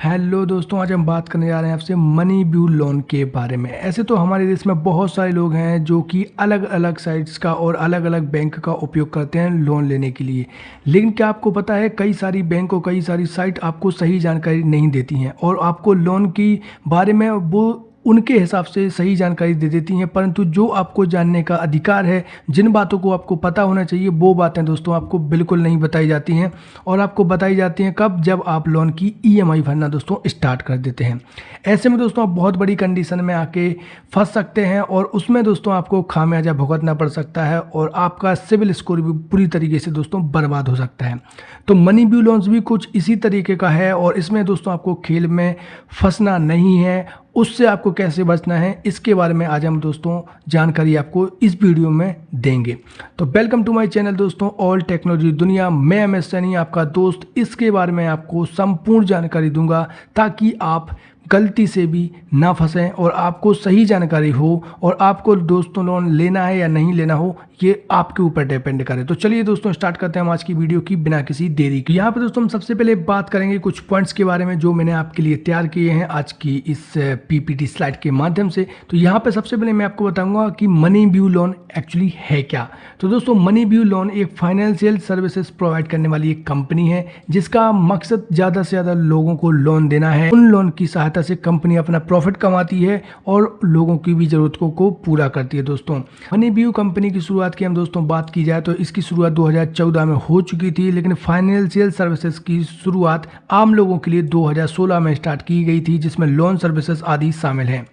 Hello दोस्तों, आज हम बात करने जा रहे हैं आपसे मनी ब्यू लोन के बारे में। ऐसे तो हमारे देश में बहुत सारे लोग हैं जो कि अलग अलग साइट्स का और अलग अलग बैंक का उपयोग करते हैं लोन लेने के लिए। लेकिन क्या आपको पता है, कई सारी बैंक और कई सारी साइट आपको सही जानकारी नहीं देती हैं और आपको लोन की बारे में वो उनके हिसाब से सही जानकारी दे देती हैं, परंतु जो आपको जानने का अधिकार है, जिन बातों को आपको पता होना चाहिए, वो बातें दोस्तों आपको बिल्कुल नहीं बताई जाती हैं। और आपको बताई जाती हैं कब? जब आप लोन की ईएमआई भरना दोस्तों स्टार्ट कर देते हैं। ऐसे में दोस्तों आप बहुत बड़ी कंडीशन में आके फंस सकते हैं और उसमें दोस्तों आपको खामियाजा भुगतना पड़ सकता है और आपका सिविल स्कोर भी पूरी तरीके से दोस्तों बर्बाद हो सकता है। तो मनी ब्यू लोन्स भी कुछ इसी तरीके का है और इसमें दोस्तों आपको खेल में फंसना नहीं है। उससे आपको कैसे बचना है, इसके बारे में आज हम दोस्तों जानकारी आपको इस वीडियो में देंगे। तो वेलकम टू माय चैनल दोस्तों, ऑल टेक्नोलॉजी दुनिया। मैं एमएस सैनी आपका दोस्त इसके बारे में आपको संपूर्ण जानकारी दूंगा ताकि आप गलती से भी ना फंसें और आपको सही जानकारी हो और आपको दोस्तों लोन लेना है या नहीं लेना हो, ये आपके ऊपर डिपेंड करे। तो चलिए दोस्तों स्टार्ट करते हैं हम आज की वीडियो की बिना किसी देरी के। यहाँ पे दोस्तों हम सबसे पहले बात करेंगे कुछ पॉइंट्स के बारे में जो मैंने आपके लिए तैयार किए हैं आज की इस पीपीटी स्लाइड के माध्यम से। तो यहाँ पे सबसे पहले मैं आपको बताऊंगा कि मनी ब्यू लोन एक्चुअली है क्या। तो दोस्तों मनी ब्यू लोन एक फाइनेंशियल सर्विसेज प्रोवाइड करने वाली एक कंपनी है जिसका मकसद ज़्यादा से ज़्यादा लोगों को लोन देना है। उन लोन की सहायता से कंपनी अपना प्रॉफिट कमाती है और लोगों की भी जरूरतों को पूरा करती है। दोस्तों मनी ब्यू कंपनी की शुरुआत की हम दोस्तों बात की जाए तो इसकी शुरुआत 2014 में हो चुकी थी, लेकिन फाइनेंशियल सर्विसेज की शुरुआत आम लोगों के लिए 2016 में स्टार्ट की गई थी, जिसमें लोन सर्विसेज आदि शामिल हैं।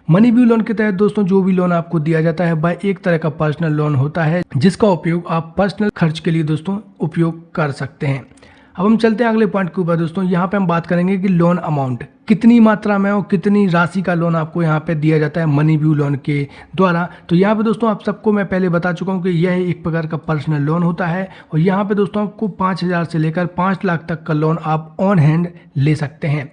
मनी ब्यू लोन के तहत दोस्तों जो भी लोन आपको दिया जाता है वह एक तरह का पर्सनल लोन होता है जिसका उपयोग आप पर्सनल खर्च के लिए दोस्तों उपयोग कर सकते हैं। अब हम चलते हैं अगले पॉइंट के ऊपर दोस्तों। यहाँ पे हम बात करेंगे कि लोन अमाउंट कितनी मात्रा में और कितनी राशि का लोन आपको यहाँ पे दिया जाता है मनी ब्यू लोन के द्वारा। तो यहाँ पे दोस्तों आप सबको मैं पहले बता चुका हूँ कि यह एक प्रकार का पर्सनल लोन होता है और यहाँ पे दोस्तों आपको 5,000 से लेकर 5 लाख तक का लोन आप ऑन हैंड ले सकते हैं।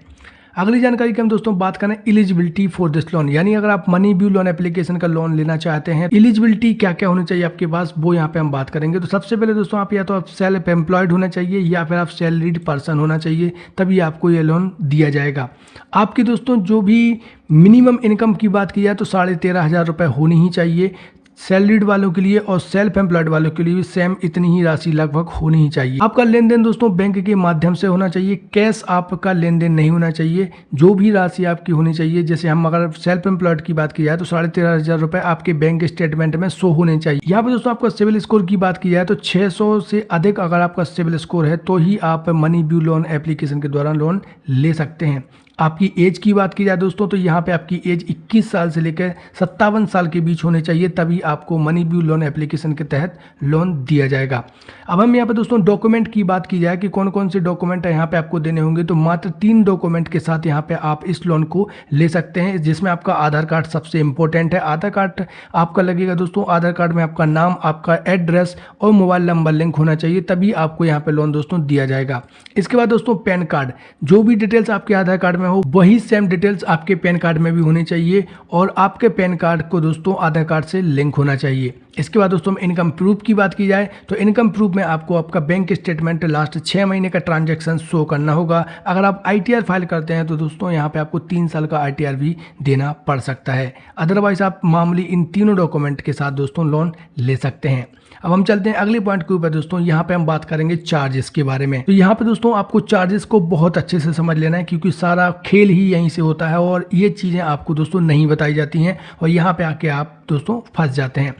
अगली जानकारी की हम दोस्तों बात करें एलिजिबिलिटी फॉर दिस लोन, यानी अगर आप मनी ब्यू लोन एप्लीकेशन का लोन लेना चाहते हैं, एलिजिबिलिटी क्या क्या होनी चाहिए आपके पास, वो यहाँ पे हम बात करेंगे। तो सबसे पहले दोस्तों आप या तो आप सेल्फ एम्प्लॉयड होना चाहिए या फिर आप सैलरीड पर्सन होना चाहिए, तभी आपको ये लोन दिया जाएगा। आपकी दोस्तों जो भी मिनिमम इनकम की बात की जाए तो 13,500 रुपये होनी ही चाहिए सैलरीड वालों के लिए और सेल्फ एम्प्लॉयड वालों के लिए भी सेम इतनी ही राशि लगभग होनी ही चाहिए। आपका लेन देन दोस्तों बैंक के माध्यम से होना चाहिए, कैश आपका लेन देन नहीं होना चाहिए। जो भी राशि आपकी होनी चाहिए, जैसे हम अगर सेल्फ एम्प्लॉयड की बात की जाए तो 13,500 रुपये आपके बैंक स्टेटमेंट में शो होने चाहिए। यहाँ पे दोस्तों आपका सिविल स्कोर की बात की जाए तो 600 से अधिक अगर आपका सिविल स्कोर है तो ही आप मनी ब्यू लोन एप्लीकेशन के द्वारा लोन ले सकते हैं। आपकी एज की बात की जाए दोस्तों तो यहाँ पे आपकी एज 21 साल से लेकर 57 साल के बीच होने चाहिए, तभी आपको मनी ब्यू लोन एप्लीकेशन के तहत लोन दिया जाएगा। अब हम यहाँ पे दोस्तों डॉक्यूमेंट की बात की जाए कि कौन कौन से डॉक्यूमेंट यहाँ पे आपको देने होंगे, तो मात्र 3 डॉक्यूमेंट के साथ यहाँ पे आप इस लोन को ले सकते हैं, जिसमें आपका आधार कार्ड सबसे इंपॉर्टेंट है। आधार कार्ड आपका लगेगा दोस्तों, आधार कार्ड में आपका नाम, आपका एड्रेस और मोबाइल नंबर लिंक होना चाहिए, तभी आपको यहाँ पे लोन दोस्तों दिया जाएगा। इसके बाद दोस्तों पैन कार्ड, जो भी डिटेल्स आपके आधार कार्ड में हो वही सेम डिटेल्स आपके पैन कार्ड में भी होनी चाहिए और आपके पैन कार्ड को दोस्तों आधार कार्ड से लिंक होना चाहिए। इसके बाद दोस्तों इनकम प्रूफ की बात की जाए तो इनकम प्रूफ में आपको आपका बैंक स्टेटमेंट लास्ट 6 महीने का ट्रांजैक्शन शो करना होगा। अगर आप आईटीआर फाइल करते हैं तो दोस्तों यहाँ पे आपको 3 साल का आईटीआर भी देना पड़ सकता है। अदरवाइज आप मामूली इन तीनों डॉक्यूमेंट के साथ दोस्तों लोन ले सकते हैं। अब हम चलते हैं अगले पॉइंट के ऊपर दोस्तों। यहाँ पे हम बात करेंगे चार्जेस के बारे में। तो यहाँ पे दोस्तों आपको चार्जेस को बहुत अच्छे से समझ लेना है क्योंकि सारा खेल ही यहीं से होता है और ये चीज़ें आपको दोस्तों नहीं बताई जाती हैं और यहाँ पे आके आप दोस्तों फंस जाते हैं।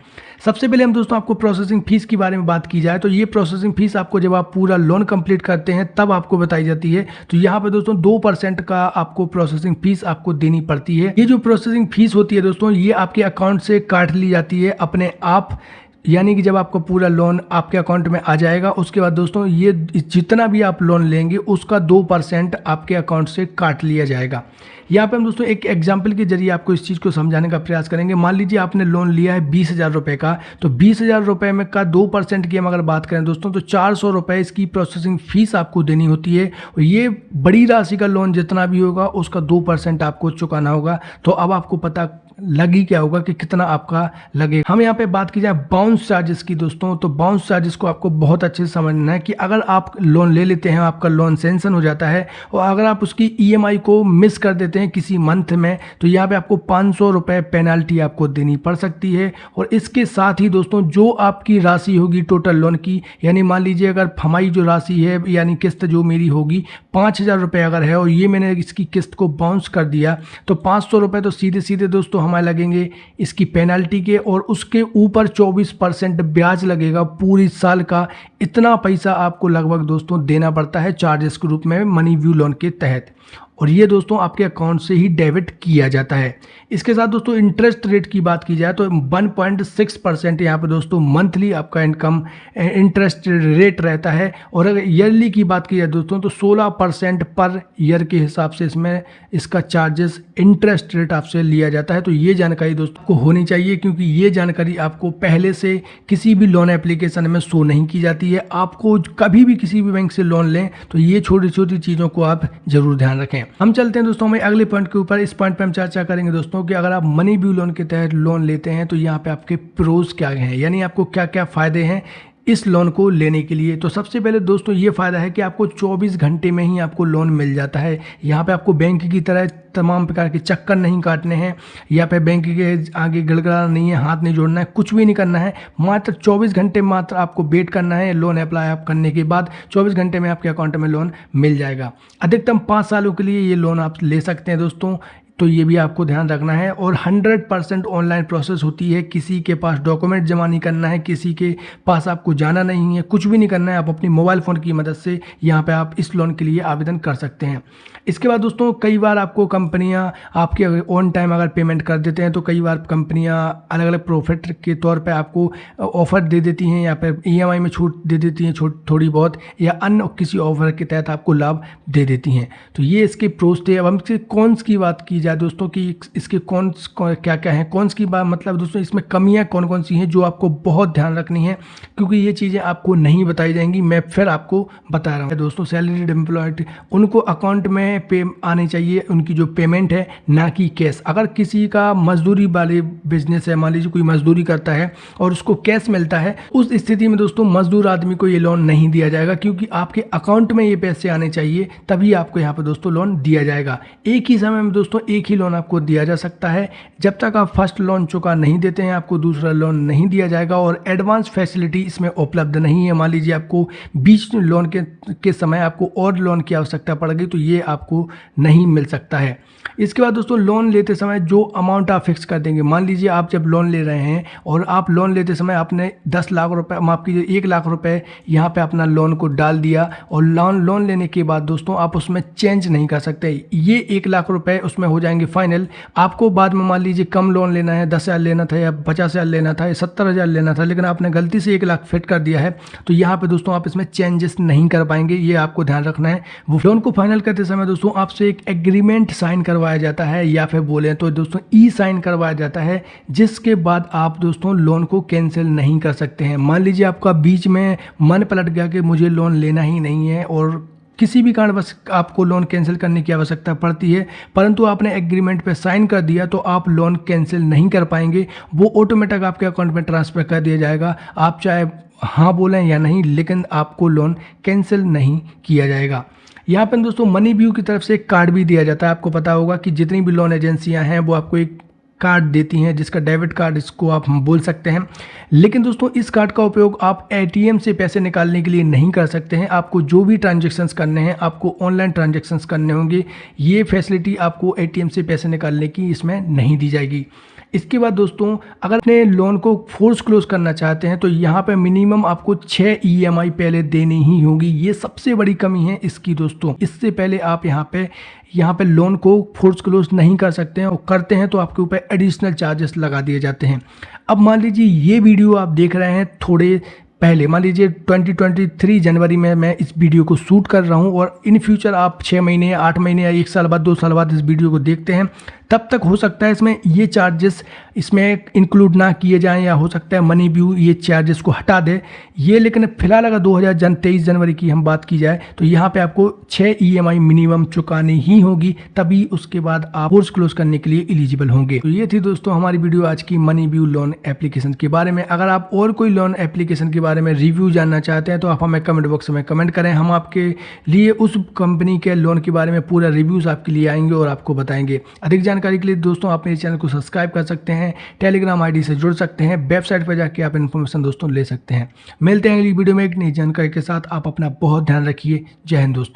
सबसे पहले हम दोस्तों आपको प्रोसेसिंग फीस के बारे में बात की जाए तो ये प्रोसेसिंग फीस आपको जब आप पूरा लोन कंप्लीट करते हैं तब आपको बताई जाती है। तो यहाँ पे दोस्तों 2% का आपको प्रोसेसिंग फीस आपको देनी पड़ती है। ये जो प्रोसेसिंग फीस होती है दोस्तों ये आपके अकाउंट से काट ली जाती है अपने आप, यानी कि जब आपका पूरा लोन आपके अकाउंट में आ जाएगा उसके बाद दोस्तों ये जितना भी आप लोन लेंगे उसका 2% आपके अकाउंट से काट लिया जाएगा। यहाँ पे हम दोस्तों एक एग्जांपल के जरिए आपको इस चीज़ को समझाने का प्रयास करेंगे। मान लीजिए आपने लोन लिया है 20,000 रुपये का, तो 20,000 रुपये में का 2% की हम अगर बात करें दोस्तों तो 400 रुपये इसकी प्रोसेसिंग फीस आपको देनी होती है और ये बड़ी राशि का लोन जितना भी होगा उसका 2% आपको चुकाना होगा। तो अब आपको पता लग ही क्या होगा कि कितना आपका लगेगा। हम यहाँ पे बात की जाए बाउंस चार्जेस की दोस्तों, तो बाउंस चार्जेस को आपको बहुत अच्छे से समझना है कि अगर आप लोन ले लेते हैं, आपका लोन सैंक्शन हो जाता है और अगर आप उसकी ईएमआई को मिस कर देते हैं किसी मंथ में, तो यहाँ पे आपको 500 रुपये पेनल्टी आपको देनी पड़ सकती है। और इसके साथ ही दोस्तों जो आपकी राशि होगी टोटल लोन की, यानी मान लीजिए अगर हमारी जो राशि है यानी किस्त जो मेरी होगी 5,000 रुपये अगर है और ये मैंने इसकी किस्त को बाउंस कर दिया, तो 500 रुपये तो सीधे सीधे दोस्तों हमारे लगेंगे इसकी पेनल्टी के, और उसके ऊपर 24% ब्याज लगेगा पूरी साल का। इतना पैसा आपको लगभग दोस्तों देना पड़ता है चार्जेस के रूप में मनी व्यू लोन के तहत, और ये दोस्तों आपके अकाउंट से ही डेबिट किया जाता है। इसके साथ दोस्तों इंटरेस्ट रेट की बात की जाए तो 1.6% यहाँ पे दोस्तों मंथली आपका इनकम इंटरेस्ट रेट रहता है, और अगर ईयरली की बात की जाए दोस्तों तो 16% पर ईयर के हिसाब से इसमें इसका चार्जेस इंटरेस्ट रेट आपसे लिया जाता है। तो ये जानकारी दोस्तों को होनी चाहिए, क्योंकि ये जानकारी आपको पहले से किसी भी लोन एप्लीकेशन में शो नहीं की जाती है। आपको कभी भी किसी भी बैंक से लोन लें तो ये छोटी छोटी चीज़ों को आप जरूर ध्यान रखें। हम चलते हैं दोस्तों हमें अगले पॉइंट के ऊपर। इस पॉइंट पे हम चर्चा करेंगे दोस्तों कि अगर आप मनी व्यू लोन के तहत लोन लेते हैं तो यहाँ पे आपके प्रोज क्या हैं, यानी आपको क्या क्या फायदे हैं इस लोन को लेने के लिए। तो सबसे पहले दोस्तों ये फ़ायदा है कि आपको 24 घंटे में ही आपको लोन मिल जाता है। यहाँ पे आपको बैंक की तरह तमाम प्रकार के चक्कर नहीं काटने हैं, या पे बैंक के आगे गड़गड़ाना नहीं है, हाथ नहीं जोड़ना है, कुछ भी नहीं करना है। मात्र 24 घंटे मात्र आपको वेट करना है। लोन अप्लाई आप करने के बाद 24 घंटे में आपके अकाउंट में लोन मिल जाएगा। अधिकतम 5 सालों के लिए ये लोन आप ले सकते हैं दोस्तों, तो ये भी आपको ध्यान रखना है। और 100% ऑनलाइन प्रोसेस होती है, किसी के पास डॉक्यूमेंट जमा नहीं करना है, किसी के पास आपको जाना नहीं है, कुछ भी नहीं करना है। आप अपनी मोबाइल फ़ोन की मदद से यहाँ पे आप इस लोन के लिए आवेदन कर सकते हैं। इसके बाद दोस्तों कई बार आपको कंपनियाँ आपके ऑन टाइम अगर पेमेंट कर देते हैं तो कई बार कंपनियाँ अलग अलग प्रॉफिट के तौर पे आपको ऑफ़र दे देती हैं, या फिर ईएमआई में छूट दे देती हैं थोड़ी बहुत, या अन्य किसी ऑफर के तहत आपको लाभ दे देती हैं। तो ये इसके प्रोस थे। अब हम इसके कॉन्स की बात की जाए दोस्तों कि इसके कॉन्स क्या क्या हैं। कॉन्स की बात मतलब दोस्तों इसमें कमियां कौन कौन सी हैं जो आपको बहुत ध्यान रखनी है, क्योंकि ये चीज़ें आपको नहीं बताई जाएंगी, मैं फिर आपको बता रहा हूँ दोस्तों। सैलरीड एम्प्लॉयड उनको अकाउंट में पे आनी चाहिए उनकी जो पेमेंट है, ना कि कैश। अगर किसी का मजदूरी वाले बिजनेस है, मान लीजिए कोई मजदूरी करता है और उसको कैश मिलता है, उस स्थिति में दोस्तों मजदूर आदमी को ये लोन नहीं दिया जाएगा, क्योंकि आपके अकाउंट में ये पैसे आने चाहिए, तभी आपको यहाँ पे दोस्तों लोन दिया जाएगा। एक ही समय में दोस्तों एक ही लोन आपको दिया जा सकता है। जब तक आप फर्स्ट लोन चुका नहीं देते हैं आपको दूसरा लोन नहीं दिया जाएगा, और एडवांस फैसिलिटी इसमें उपलब्ध नहीं है। मान लीजिए आपको बीच लोन के समय आपको और लोन की आवश्यकता पड़ गई तो ये आपको नहीं मिल सकता है। इसके बाद दोस्तों लोन लेते समय जो अमाउंट आप फिक्स कर देंगे, मान लीजिए आप जब लोन ले रहे हैं और आप लोन लेते समय आपने 10 लाख रुपए, माफ कीजिए 1 लाख रुपए यहाँ पे अपना लोन को डाल दिया, और लोन लेने के बाद दोस्तों आप उसमें चेंज नहीं कर सकते। ये 1 लाख रुपए उसमें हो जाएंगे फाइनल। आपको बाद में मान लीजिए कम लोन लेना है, 10,000 लेना था या 50,000 लेना था या 70,000 लेना था, लेकिन आपने गलती से 1 लाख फिट कर दिया है, तो यहाँ पे दोस्तों आप इसमें चेंजेस नहीं कर पाएंगे। ये आपको ध्यान रखना है। वो लोन को फाइनल करते समय दोस्तों आपसे एक एग्रीमेंट साइन करवाया जाता है, या फिर बोले तो दोस्तों ई साइन करवाया जाता है, जिसके बाद आप दोस्तों लोन को कैंसिल नहीं कर सकते हैं। मान लीजिए आपका बीच में मन पलट गया कि मुझे लोन लेना ही नहीं है और किसी भी कारणवश आपको लोन कैंसिल करने की आवश्यकता पड़ती है, परंतु आपने एग्रीमेंट पे साइन कर दिया, तो आप लोन कैंसिल नहीं कर पाएंगे। वो ऑटोमेटिक आपके अकाउंट में ट्रांसफ़र कर दिया जाएगा। आप चाहे हाँ बोलें या नहीं, लेकिन आपको लोन कैंसिल नहीं किया जाएगा। यहाँ पर दोस्तों मनी व्यू की तरफ से एक कार्ड भी दिया जाता है। आपको पता होगा कि जितनी भी लोन एजेंसियाँ हैं वो आपको एक कार्ड देती हैं, जिसका डेबिट कार्ड इसको आप बोल सकते हैं। लेकिन दोस्तों इस कार्ड का उपयोग आप एटीएम से पैसे निकालने के लिए नहीं कर सकते हैं। आपको जो भी ट्रांजैक्शंस करने हैं, आपको ऑनलाइन ट्रांजैक्शंस करने होंगे। ये फैसिलिटी आपको एटीएम से पैसे निकालने की इसमें नहीं दी जाएगी। इसके बाद दोस्तों अगर अपने लोन को फोर्स क्लोज करना चाहते हैं तो यहाँ पे मिनिमम आपको 6 ईएमआई पहले देनी ही होगी। ये सबसे बड़ी कमी है इसकी दोस्तों। इससे पहले आप यहाँ पे लोन को फोर्स क्लोज नहीं कर सकते हैं, और करते हैं तो आपके ऊपर एडिशनल चार्जेस लगा दिए जाते हैं। अब मान लीजिए ये वीडियो आप देख रहे हैं थोड़े पहले, मान लीजिए 2023 जनवरी में मैं इस वीडियो को शूट कर रहा हूं, और इन फ्यूचर आप 6 महीने, 8 महीने या 1 साल बाद, 2 साल बाद इस वीडियो को देखते हैं, तब तक हो सकता है इसमें ये चार्जेस इसमें इंक्लूड ना किए जाएं, या हो सकता है मनी व्यू ये चार्जेस को हटा दे ये। लेकिन फिलहाल अगर 2023 जनवरी की हम बात की जाए तो यहाँ पे आपको 6 EMI मिनिमम चुकानी ही होगी, तभी उसके बाद आप कोर्स क्लोज करने के लिए एलिजिबल होंगे। तो ये थी दोस्तों हमारी वीडियो आज की मनी व्यू लोन एप्लीकेशन के बारे में। अगर आप और कोई लोन एप्लीकेशन के बारे में रिव्यू जानना चाहते हैं तो आप हमें कमेंट बॉक्स में कमेंट करें, हम आपके लिए उस कंपनी के लोन के बारे में पूरा रिव्यूज आपके लिए आएंगे और आपको बताएंगे। अधिक जानकारी के लिए दोस्तों आप मेरे चैनल को सब्सक्राइब कर सकते हैं, टेलीग्राम आईडी से जुड़ सकते हैं, वेबसाइट पर जाके आप इन्फॉर्मेशन दोस्तों ले सकते हैं। मिलते हैं अगली वीडियो में एक नई जानकारी के साथ। आप अपना बहुत ध्यान रखिए। जय हिंद दोस्तों।